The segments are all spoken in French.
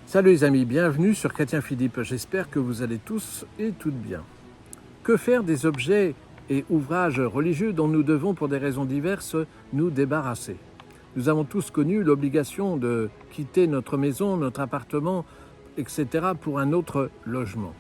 Salut les amis, bienvenue sur Chrétien Philippe, j'espère que vous allez tous et toutes bien. Que faire des objets et ouvrages religieux dont nous devons pour des raisons diverses nous débarrasser? Nous avons tous connu l'obligation de quitter notre maison, notre appartement, etc. pour un autre logement.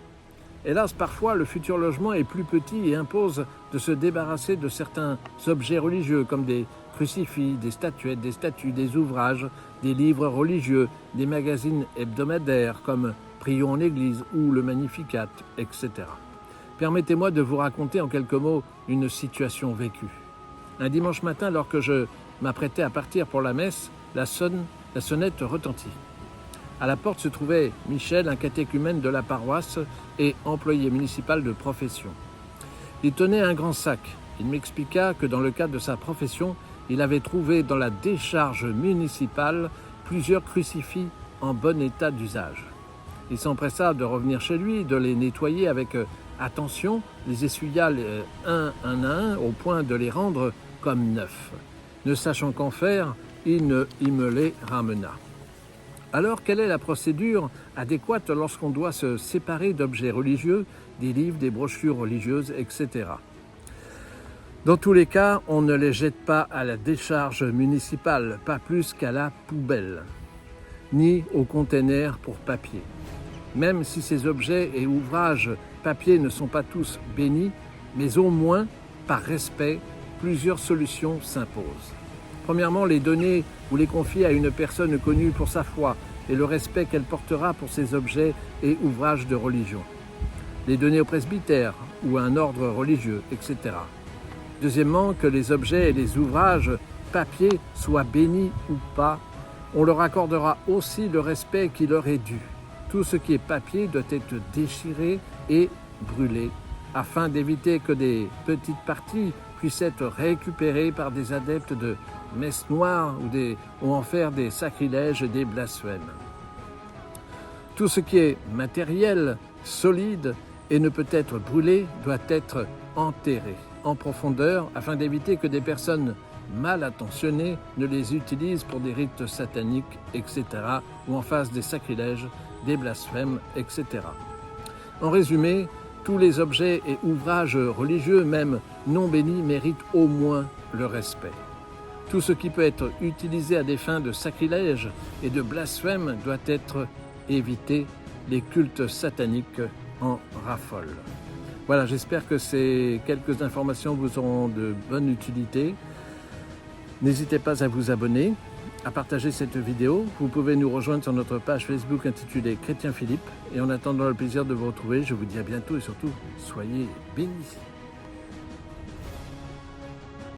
Hélas, parfois le futur logement est plus petit et impose de se débarrasser de certains objets religieux comme des crucifix, des statuettes, des statues, des ouvrages, des livres religieux, des magazines hebdomadaires comme Prions en Église ou le Magnificat, etc. Permettez-moi de vous raconter en quelques mots une situation vécue. Un dimanche matin, alors que je m'apprêtais à partir pour la messe, la sonnette retentit. À la porte se trouvait Michel, un catéchumène de la paroisse et employé municipal de profession. Il tenait un grand sac. Il m'expliqua que dans le cadre de sa profession, il avait trouvé dans la décharge municipale plusieurs crucifix en bon état d'usage. Il s'empressa de revenir chez lui, de les nettoyer avec attention, les essuya un à un au point de les rendre comme neufs. Ne sachant qu'en faire, il me les ramena. Alors, quelle est la procédure adéquate lorsqu'on doit se séparer d'objets religieux, des livres, des brochures religieuses, etc. Dans tous les cas, on ne les jette pas à la décharge municipale, pas plus qu'à la poubelle, ni au container pour papier. Même si ces objets et ouvrages papier ne sont pas tous bénis, mais au moins, par respect, plusieurs solutions s'imposent. Premièrement, les donner ou les confier à une personne connue pour sa foi et le respect qu'elle portera pour ses objets et ouvrages de religion. Les donner au presbytère ou à un ordre religieux, etc. Deuxièmement, que les objets et les ouvrages papier soient bénis ou pas, on leur accordera aussi le respect qui leur est dû. Tout ce qui est papier doit être déchiré et brûlé, afin d'éviter que des petites parties puissent être récupérées par des adeptes de messe noire ou en faire des sacrilèges et des blasphèmes. Tout ce qui est matériel, solide et ne peut être brûlé doit être enterré en profondeur afin d'éviter que des personnes mal intentionnées ne les utilisent pour des rites sataniques, etc. ou en fassent des sacrilèges, des blasphèmes, etc. En résumé, tous les objets et ouvrages religieux, même non bénis, méritent au moins le respect. Tout ce qui peut être utilisé à des fins de sacrilège et de blasphème doit être évité. Les cultes sataniques en raffolent. Voilà, j'espère que ces quelques informations vous auront de bonne utilité. N'hésitez pas à vous abonner, à partager cette vidéo. Vous pouvez nous rejoindre sur notre page Facebook intitulée Chrétien Philippe. Et en attendant le plaisir de vous retrouver, je vous dis à bientôt et surtout, soyez bénis.